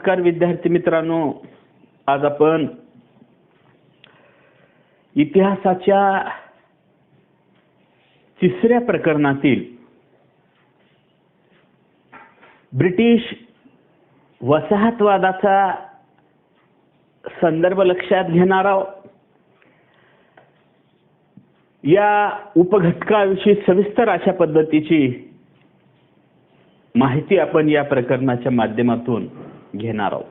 नमस्कार विद्यार्थी मित्रांनो, आज आपण इतिहासाच्या तिसऱ्या प्रकरणातील ब्रिटिश वसाहतवादाचा संदर्भ लक्षात घेणार आहोत. या उपघटकाविषयी सविस्तर अशा पद्धतीची माहिती आपण या प्रकरणाच्या माध्यमातून घेणार आहोत.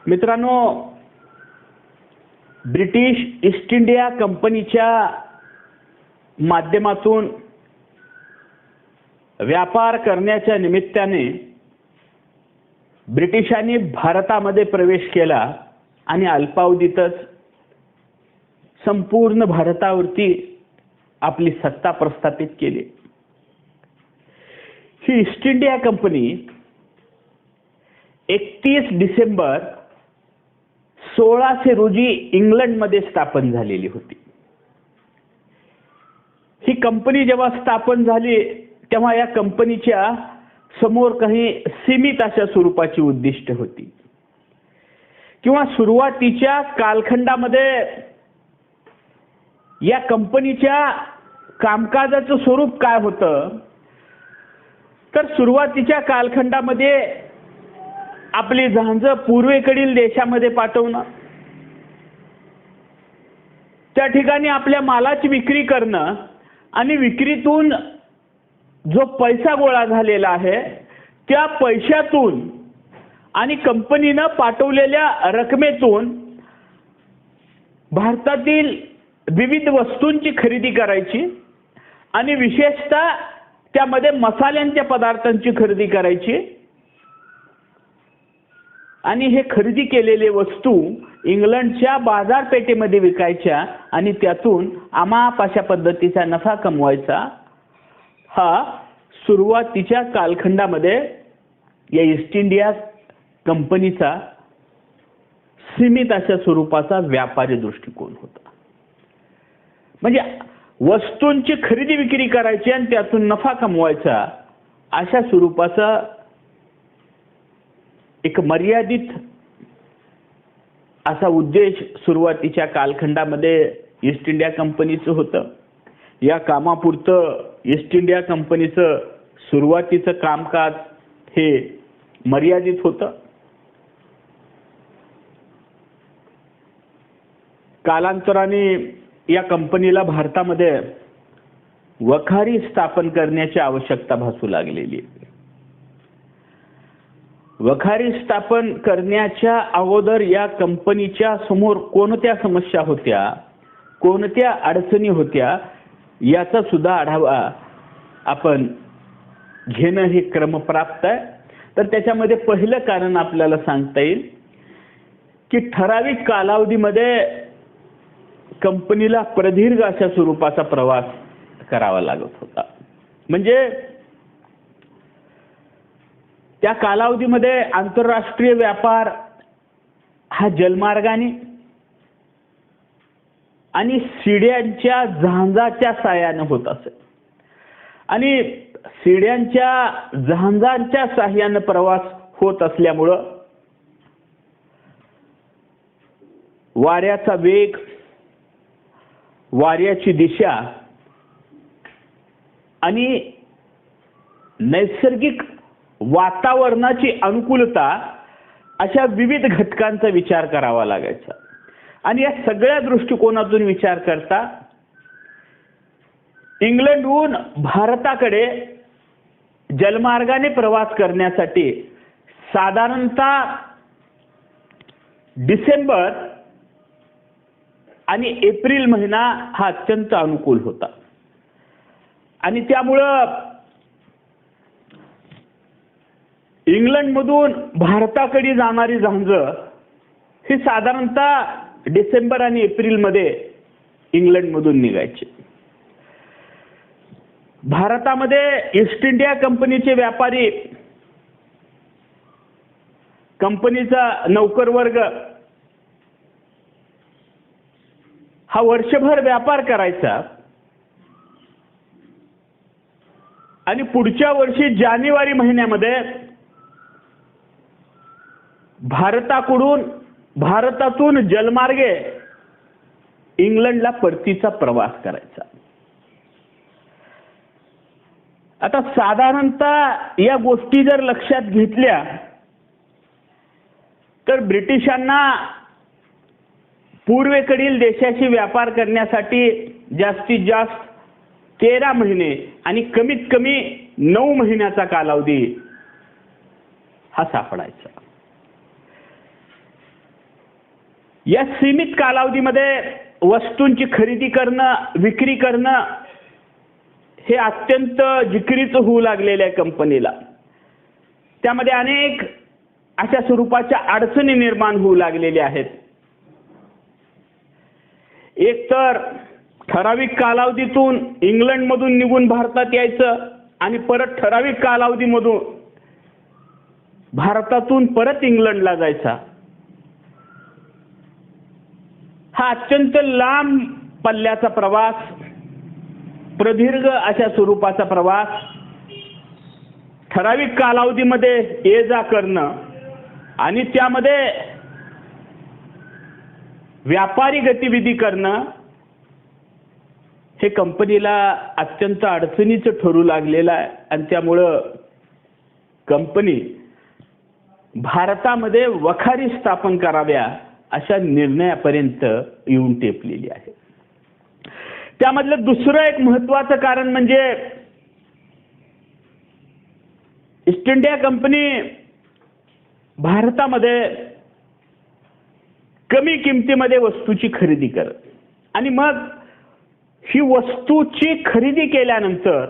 मित्रांनो, ब्रिटिश ईस्ट इंडिया कंपनीच्या माध्यमातून व्यापार करण्याच्या निमित्ताने ब्रिटिशांनी भारतामध्ये प्रवेश केला आणि अल्पावधीतच संपूर्ण भारतावरती आपली सत्ता प्रस्थापित केली. ही ईस्ट इंडिया कंपनी 31 डिसेंबर 1600 रोजी इंग्लंडमध्ये स्थापन झालेली होती. ही कंपनी जेव्हा स्थापन झाली तेव्हा या कंपनीच्या समोर काही सीमित अशा स्वरूपाची उद्दिष्ट होती, किंवा सुरुवातीच्या कालखंडामध्ये या कंपनीच्या कामकाजाचं स्वरूप काय होतं, तर सुरुवातीच्या कालखंडामध्ये आपली जहाजं पूर्वेकडील देशामध्ये पाठवणं, त्या ठिकाणी आपल्या मालाची विक्री करणं आणि विक्रीतून जो पैसा गोळा झालेला आहे त्या पैशातून आणि कंपनीनं पाठवलेल्या रकमेतून भारतातील विविध वस्तूंची खरेदी करायची आणि विशेषतः त्यामध्ये मसाल्यांच्या पदार्थांची खरेदी करायची आणि हे खरेदी केलेले वस्तू इंग्लंडच्या बाजारपेठेमध्ये विकायच्या आणि त्यातून अमाप अशा पद्धतीचा नफा कमवायचा. हा सुरुवातीच्या कालखंडामध्ये या ईस्ट इंडिया कंपनीचा सीमित अशा स्वरूपाचा व्यापारी दृष्टिकोन होता. म्हणजे वस्तूंची खरेदी विक्री करायची आणि त्यातून नफा कमवायचा अशा स्वरूपाचा एक मर्यादित असा उद्देश सुरुवातीच्या कालखंडामध्ये ईस्ट इंडिया कंपनीचं होतं. या कामापुरतं ईस्ट इंडिया कंपनीचं सुरुवातीचं कामकाज हे मर्यादित होतं. कालांतराने या कंपनीला भारतामध्ये वखारी स्थापन करण्याची आवश्यकता भासू लागलेली. वखारी स्थापन करण्याच्या अगोदर या कंपनीच्या समोर कोणत्या समस्या होत्या, कोणत्या अडचणी होत्या याचा सुद्धा आढावा आपण घेणं हे क्रमप्राप्त आहे. तर त्याच्यामध्ये पहिलं कारण आपल्याला सांगता येईल की ठराविक कालावधीमध्ये कंपनीला प्रदीर्घ अशा स्वरूपाचा प्रवास करावा लागत होता. म्हणजे त्या कालावधीमध्ये आंतरराष्ट्रीय व्यापार हा जलमार्गाने आणि शिड्यांच्या जहाजाच्या साहाय्याने होत असे आणि शिड्यांच्या जहाजांच्या साहाय्याने प्रवास होत असल्यामुळं वाऱ्याचा वेग, वाऱ्याची दिशा आणि नैसर्गिक वातावरणाची अनुकूलता अशा विविध घटकांचा विचार करावा लागायचा. आणि या सगळ्या दृष्टिकोनातून विचार करता इंग्लंडहून भारताकडे जलमार्गाने प्रवास करण्यासाठी साधारणतः डिसेंबर आणि एप्रिल महिना हा अत्यंत अनुकूल होता. आणि त्यामुळं इंग्लंडमधून भारताकडे जाणारी जहाजं ही साधारणतः डिसेंबर आणि एप्रिलमध्ये इंग्लंडमधून निघायची. भारतामध्ये ईस्ट इंडिया कंपनीचे व्यापारी, कंपनीचा नौकर वर्ग हा वर्षभर व्यापार करायचा आणि पुढच्या वर्षी जानेवारी महिन्यामध्ये भारतातून जलमार्गे इंग्लंडला परतीचा प्रवास करायचा. आता साधारणतः या गोष्टी जर लक्षात घेतल्या तर ब्रिटिशांना पूर्वेकडील देशाशी व्यापार करण्यासाठी जास्तीत जास्त 13 महिने आणि कमीत कमी 9 महिन्याचा कालावधी हा सापडायचा. या सीमित कालावधीमध्ये वस्तूंची खरेदी करणं, विक्री करणं हे अत्यंत जिकिरीचं होऊ लागलेलं आहे कंपनीला. त्यामध्ये अनेक अशा स्वरूपाच्या अडचणी निर्माण होऊ लागलेल्या आहेत. एकतर ठराविक कालावधीतून इंग्लंडमधून निघून भारतात यायचं आणि परत ठराविक कालावधीमधून भारतातून परत इंग्लंडला जायचा. हा अत्यंत लांब पल्ल्याचा प्रवास, प्रदीर्घ अशा स्वरूपाचा प्रवास, ठराविक कालावधीमध्ये ये जा करणं आणि त्यामध्ये व्यापारी गतिविधी करणं हे कंपनीला अत्यंत अडचणीचं ठरू लागलेलं आहे. आणि त्यामुळं कंपनी भारतामध्ये वखारी स्थापन कराव्या अशा निर्णयापर्यंत येऊन टेपलेली आहे. त्यामधलं दुसरं एक महत्त्वाचं कारण म्हणजे ईस्ट इंडिया कंपनी भारतामध्ये कमी किमतीमध्ये वस्तूची खरेदी करत आणि मग ही वस्तूची खरेदी केल्यानंतर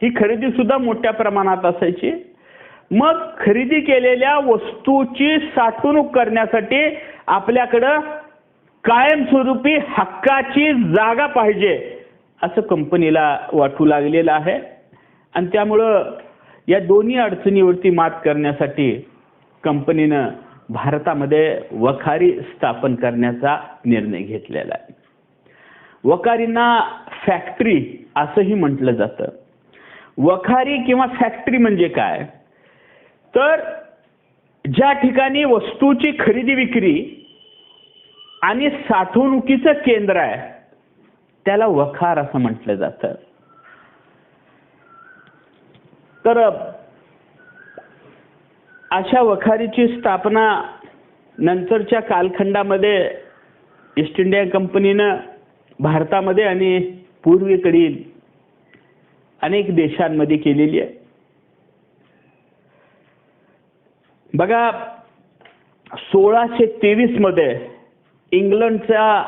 ही खरेदी सुद्धा मोठ्या प्रमाणात असायची. मग खरेदी केलेल्या वस्तूची साठवणूक करण्यासाठी आपल्याकडं कायमस्वरूपी हक्काची जागा पाहिजे असं कंपनीला वाटू लागलेलं आहे. आणि त्यामुळं या दोन्ही अडचणीवरती मात करण्यासाठी कंपनीनं भारतामध्ये वखारी स्थापन करण्याचा निर्णय घेतलेला आहे. वखारींना फॅक्टरी असंही म्हटलं जातं. वखारी किंवा फॅक्टरी म्हणजे काय तर ज्या ठिकाणी वस्तूची खरेदी विक्री आणि साठवणुकीचं केंद्र आहे त्याला वखार असं म्हटलं जातं. तर अशा वखारीची स्थापना नंतरच्या कालखंडामध्ये ईस्ट इंडिया कंपनीनं भारतामध्ये आणि पूर्वेकडील अनेक देशांमध्ये केलेली आहे. बघा 1623 मध्ये इंग्लंडचा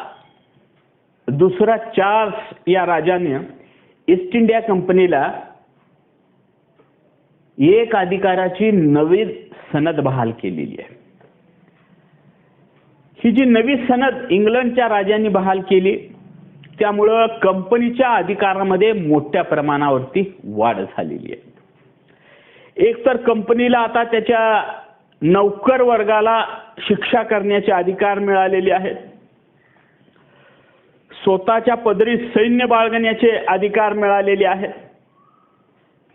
दुसरा चार्ल्स या राजाने ईस्ट इंडिया कंपनीला एक अधिकाराची नवी सनद बहाल केलेली आहे. ही जी नवी सनद इंग्लंडच्या राजांनी बहाल केली त्यामुळं कंपनीच्या अधिकारामध्ये मोठ्या प्रमाणावरती वाढ झालेली आहे. एक तर कंपनीला आता त्याच्या नौकर वर्गाला शिक्षा करण्याचे अधिकार मिळालेले आहेत. स्वतःच्या पदरी सैन्य बाळगण्याचे अधिकार मिळालेले आहेत.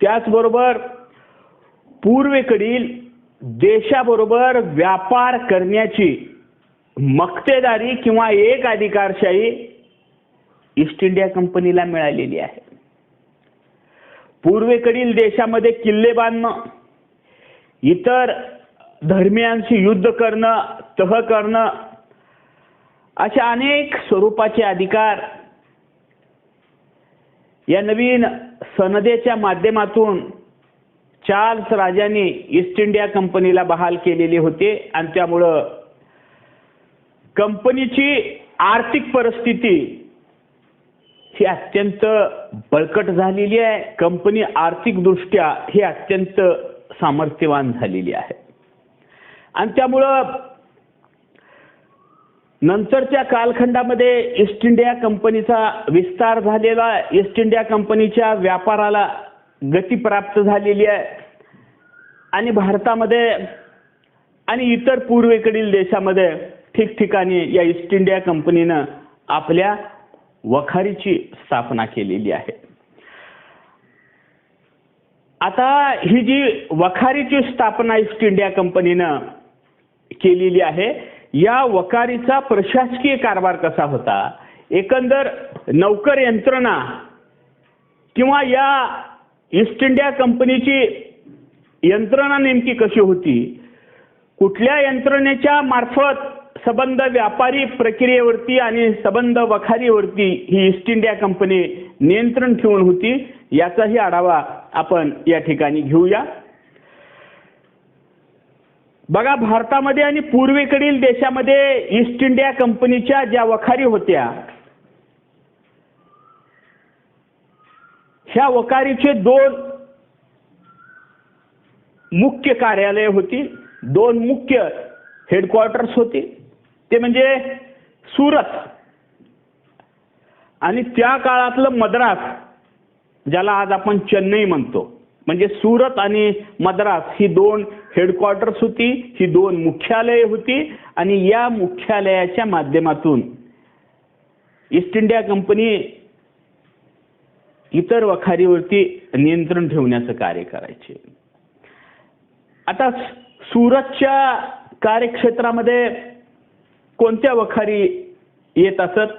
त्याचबरोबर पूर्वेकडील देशाबरोबर व्यापार करण्याची मक्तेदारी किंवा एक अधिकारशाही ईस्ट इंडिया कंपनीला मिळालेली आहे. पूर्वेकडील देशामध्ये किल्ले बांधणं, इतर धर्मियांशी युद्ध करणं, तह करणं अशा अनेक स्वरूपाचे अधिकार या नवीन सनदेच्या माध्यमातून चार्ल्स राजांनी ईस्ट इंडिया कंपनीला बहाल केलेले होते. आणि त्यामुळं कंपनीची आर्थिक परिस्थिती ही अत्यंत बळकट झालेली आहे. कंपनी आर्थिकदृष्ट्या ही अत्यंत सामर्थ्यवान झालेली आहे. आणि त्यामुळं नंतरच्या कालखंडामध्ये ईस्ट इंडिया कंपनीचा विस्तार झालेला, ईस्ट इंडिया कंपनीच्या व्यापाराला गती प्राप्त झालेली आहे. आणि भारतामध्ये आणि इतर पूर्वेकडील देशामध्ये ठिकठिकाणी या ईस्ट इंडिया कंपनीनं आपल्या वखारीची स्थापना केलेली आहे. आता ही जी वखारीची स्थापना ईस्ट इंडिया कंपनीनं केलेली आहे. या वखारीचा प्रशासकीय कारभार कसा होता, एकंदर नौकर यंत्रणा किंवा या ईस्ट इंडिया कंपनीची यंत्रणा नेमकी कशी होती, कुठल्या यंत्रणेच्या मार्फत संबंध व्यापारी प्रक्रियेवरती आणि संबंध वखारीवरती ही ईस्ट इंडिया कंपनी नियंत्रण ठेवून होती, याचाही आढावा आपण या ठिकाणी घेऊया. बघा, भारतामध्ये आणि पूर्वेकडील देशामध्ये ईस्ट इंडिया कंपनीच्या ज्या वखारी होत्या, ह्या वखारीचे दोन मुख्य कार्यालय होती, दोन मुख्य हेडक्वार्टर्स होते. ते म्हणजे सुरत आणि त्या काळातलं मद्रास, ज्याला आज आपण चेन्नई म्हणतो. म्हणजे सुरत आणि मद्रास ही दोन हेडक्वार्टर्स होती, ही दोन मुख्यालये होती. आणि या मुख्यालयाच्या माध्यमातून ईस्ट इंडिया कंपनी इतर वखारीवरती नियंत्रण ठेवण्याचं कार्य करायचे. आता सुरतच्या कार्यक्षेत्रामध्ये कोणत्या वखारी येत असत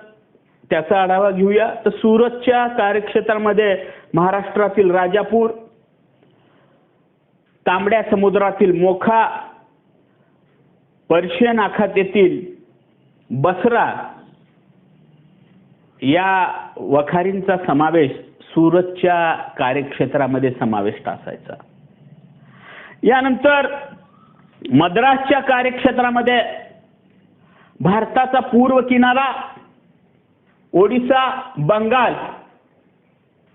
त्याचा आढावा घेऊया. तर सुरतच्या कार्यक्षेत्रामध्ये महाराष्ट्रातील राजापूर, तांबड्या समुद्रातील मोखा, पर्शियन आखातातील बसरा या वखारींचा समावेश सुरतच्या कार्यक्षेत्रामध्ये समाविष्ट असायचा. यानंतर मद्रासच्या कार्यक्षेत्रामध्ये भारताचा पूर्व किनारा, ओडिसा, बंगाल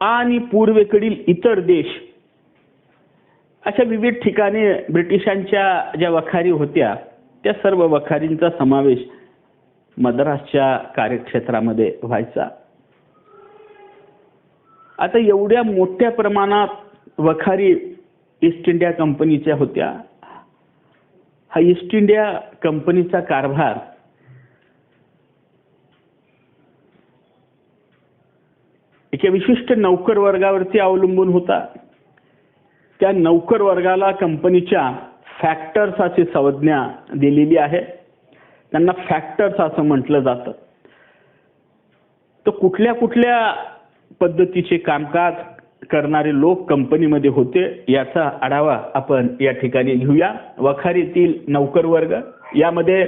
आणि पूर्वेकडील इतर देश अशा विविध ठिकाणी ब्रिटिशांच्या ज्या वखारी होत्या त्या सर्व वखारींचा समावेश मद्रासच्या कार्यक्षेत्रामध्ये व्हायचा. आता एवढ्या मोठ्या प्रमाणात वखारी ईस्ट इंडिया कंपनीच्या होत्या. हा ईस्ट इंडिया कंपनीचा कारभार एका विशिष्ट नौकर वर्गावरती अवलंबून होता. त्या नौकर वर्गाला कंपनीच्या फॅक्टर्स अशी संज्ञा दिलेली आहे. त्यांना फॅक्टर्स असं म्हटलं जातं. तर कुठल्या कुठल्या पद्धतीचे कामकाज करणारे लोक कंपनीमध्ये होते याचा आढावा आपण या ठिकाणी घेऊया. वखारीतील नौकर वर्ग, यामध्ये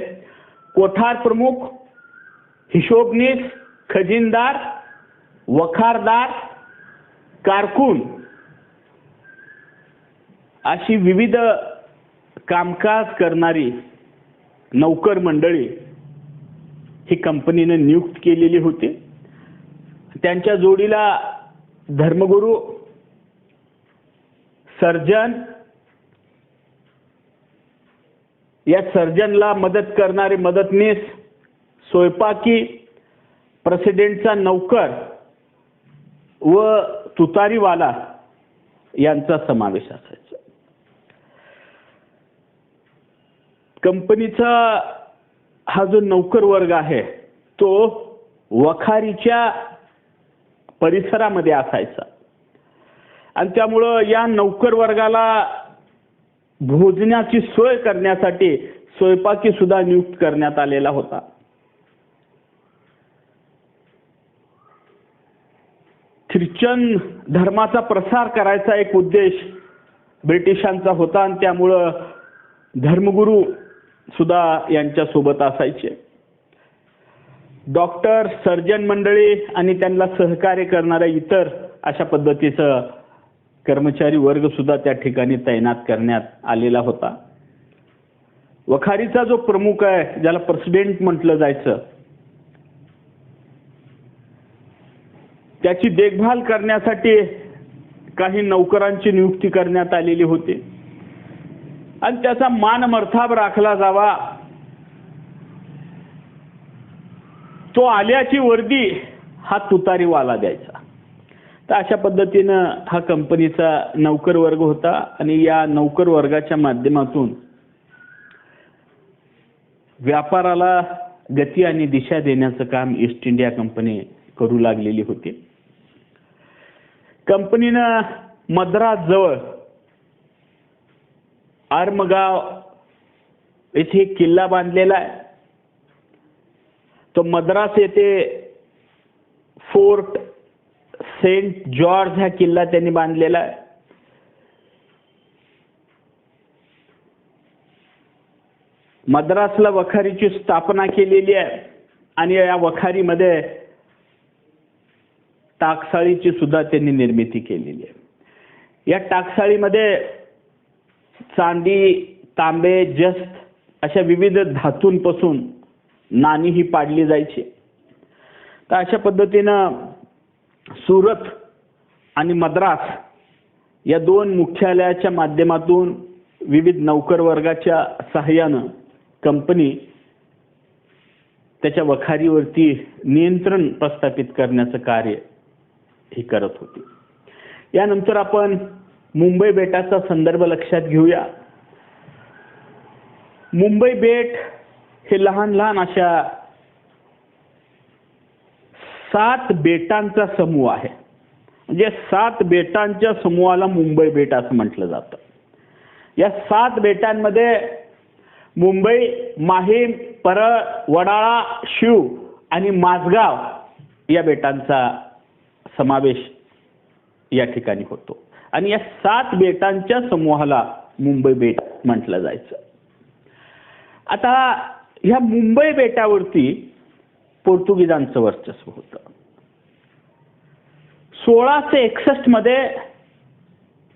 कोठार प्रमुख, हिशोबनीस, खजिनदार, वखारदार, कारकून अशी विविध कामकाज करणारी नौकर मंडळी ही कंपनीने नियुक्त केलेली होती. त्यांच्या जोडीला धर्मगुरू, सर्जन, या सर्जनला मदत करणारे मदतनीस, स्वयंपाकी, प्रेसिडेंटचा नौकर व तुतारीवाला यांचा समावेश असायचा. कंपनीचा हा जो नौकर वर्ग आहे तो वखारीच्या परिसरामध्ये असायचा आणि त्यामुळं या नौकर वर्गाला भोजनाची सोय करण्यासाठी स्वयंपाकी सुद्धा नियुक्त करण्यात आलेला होता. ख्रिश्चन धर्माचा प्रसार करायचा एक उद्देश ब्रिटिशांचा होता आणि त्यामुळं धर्मगुरू सुद्धा यांच्या सोबत असायचे. डॉक्टर, सर्जन मंडळी आणि त्यांना सहकार्य करणाऱ्या इतर अशा पद्धतीचं कर्मचारी वर्ग सुद्धा त्या ठिकाणी तैनात करण्यात आलेला होता. वखारीचा जो प्रमुख आहे, ज्याला प्रेसिडेंट म्हटलं जायचं, त्याची देखभाल करण्यासाठी काही नौकरांची नियुक्ती करण्यात आलेली होती आणि त्याचा मानमर्ताब राखला जावा, तो आल्याची वर्दी हा तुतारीवाला द्यायचा. तर अशा पद्धतीनं हा कंपनीचा नौकर वर्ग होता आणि या नौकर वर्गाच्या माध्यमातून व्यापाराला गती आणि दिशा देण्याचं काम ईस्ट इंडिया कंपनी करू लागलेली होती. कंपनीनं मद्रास जवळ आर्मगाव येथे एक किल्ला बांधलेला आहे. तो मद्रास येथे फोर्ट सेंट जॉर्ज हा किल्ला त्यांनी बांधलेला आहे. मद्रासला वखारीची स्थापना केलेली आहे आणि या वखारीमध्ये टाकसाळीची सुद्धा त्यांनी निर्मिती केलेली आहे. या टाकसाळीमध्ये चांदी, तांबे, जस्त अशा विविध धातूंपासून नाणी ही पाडली जायची. तर अशा पद्धतीनं सुरत आणि मद्रास या दोन मुख्यालयाच्या माध्यमातून विविध नौकर वर्गाच्या सहाय्यानं कंपनी त्याच्या वखारीवरती नियंत्रण प्रस्थापित करण्याचं कार्य ही करत होती. यानंतर आपण मुंबई बेटाचा संदर्भ लक्षात घेऊया. मुंबई बेट हे लहान लहान अशा 7 बेटांचा समूह आहे. म्हणजे 7 बेटांच्या समूहाला मुंबई बेट असं म्हटलं जातं. या 7 बेटांमध्ये मुंबई, माहीम, परळ, वडाळा, शीव आणि माझगाव या बेटांचा समावेश या ठिकाणी होतो आणि या 7 बेटांच्या समूहाला मुंबई बेट म्हटलं जायचं. आता ह्या मुंबई बेटावरती पोर्तुगीजांचं वर्चस्व होतं. 1661 मध्ये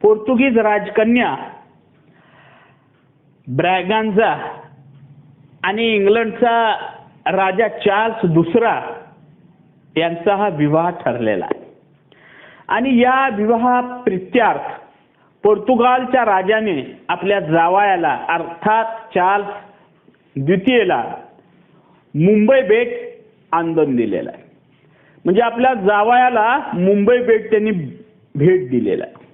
पोर्तुगीज राजकन्या ब्रॅगांझा आणि इंग्लंडचा राजा चार्ल्स दुसरा यांचा हा विवाह ठरलेला आहे आणि या विवाहाप्रित्यार्थ पोर्तुगालच्या राजाने आपल्या जावयाला अर्थात चार्ल्स द्वितीयला मुंबई बेट आंदोलन दिलेला आहे. म्हणजे आपल्या जावयाला मुंबई बेट त्यांनी भेट दिलेला आहे.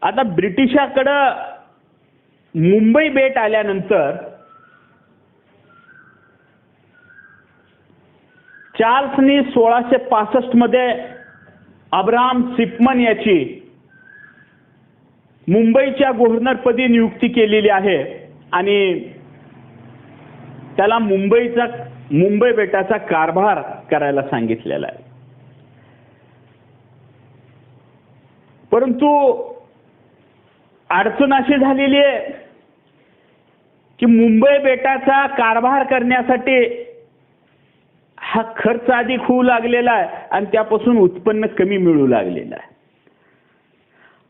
आता ब्रिटिशाकडं मुंबई बेट आल्यानंतर चार्ल्सनी 1665 मध्ये अब्राहम सिपमन याची मुंबईच्या गव्हर्नरपदी नियुक्ती केलेली आहे आणि त्याला मुंबई बेटाचा कारभार करायला सांगितलेला आहे. परंतु अडचण अशी झालेली आहे की मुंबई बेटाचा कारभार करण्यासाठी हा खर्च अधिक होऊ लागलेला आहे आणि त्यापासून उत्पन्न कमी मिळू लागलेलं आहे.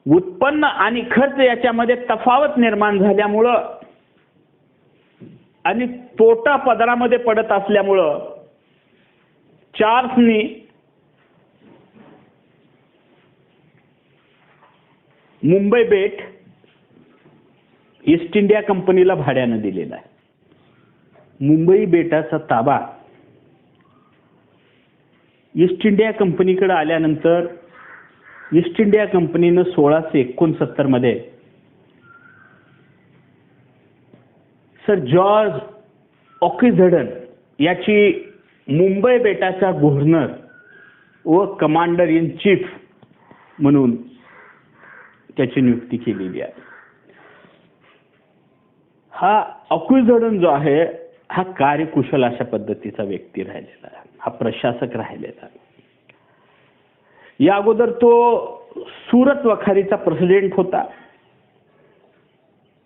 उत्पन्न आणि खर्च याच्यामध्ये तफावत निर्माण झाल्यामुळं आणि तोटा पदरामध्ये पडत असल्यामुळं चार्ल्सनी मुंबई बेट ईस्ट इंडिया कंपनीला भाड्यानं दिलेला आहे. मुंबई बेटाचा ताबा ईस्ट इंडिया कंपनीकडे आल्यानंतर ईस्ट इंडिया कंपनीनं 1669 मध्ये सर जॉर्ज ऑकिझडन याची मुंबई बेटाचा गव्हर्नर व कमांडर इन चीफ म्हणून त्याची नियुक्ती केलेली आहे. हा ऑकिझडन जो आहे हा कार्यकुशल अशा पद्धतीचा व्यक्ती राहिलेला आहे. हा प्रशासक राहिलेला आहे. या अगोदर तो सुरत वखारीचा प्रेसिडेंट होता.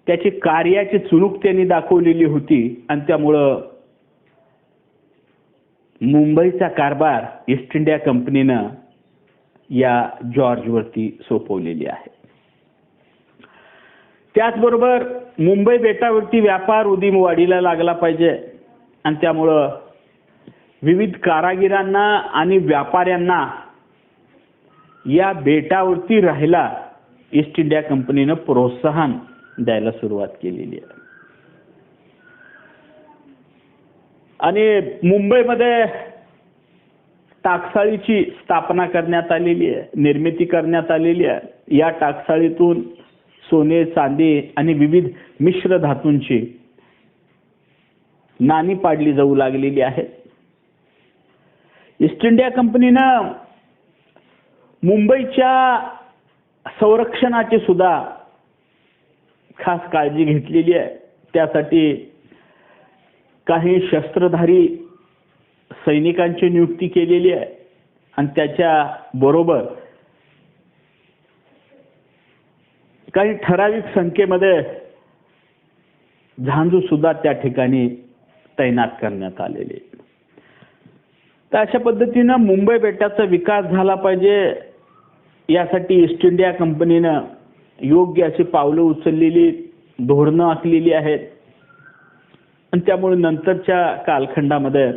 त्याची कार्याची चुणूक त्यांनी दाखवलेली होती आणि त्यामुळं मुंबईचा कारभार ईस्ट इंडिया कंपनीनं या जॉर्जवरती सोपवलेली आहे. त्याचबरोबर मुंबई बेटावरती व्यापार उदीम वाढीला लागला पाहिजे आणि त्यामुळं विविध कारागिरांना आणि व्यापाऱ्यांना या बेटावरती राहायला ईस्ट इंडिया कंपनीनं प्रोत्साहन द्यायला सुरुवात केलेली आहे. आणि मुंबईमध्ये टाकसाळीची स्थापना करण्यात आलेली आहे, निर्मिती करण्यात आलेली आहे. या टाकसाळीतून सोने, चांदी आणि विविध मिश्र धातूंची नाणी पाडली जाऊ लागलेली आहेत. ईस्ट इंडिया कंपनीनं मुंबईच्या संरक्षणाची सुद्धा खास काळजी घेतलेली आहे. त्यासाठी काही शस्त्रधारी सैनिकांची नियुक्ती केलेली आहे आणि त्याच्या बरोबर काही ठराविक संख्येमध्ये झांजू सुद्धा त्या ठिकाणी तैनात करण्यात आलेले. तर अशा पद्धतीनं मुंबई बेटाचा विकास झाला पाहिजे यासाठी ईस्ट इंडिया कंपनीनं योग्य अशी पावलं उचललेली, धोरणं आखलेली आहेत आणि त्यामुळे नंतरच्या कालखंडामध्ये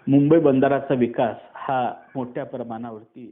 मुंबई बंदराचा विकास हा मोठ्या प्रमाणावरती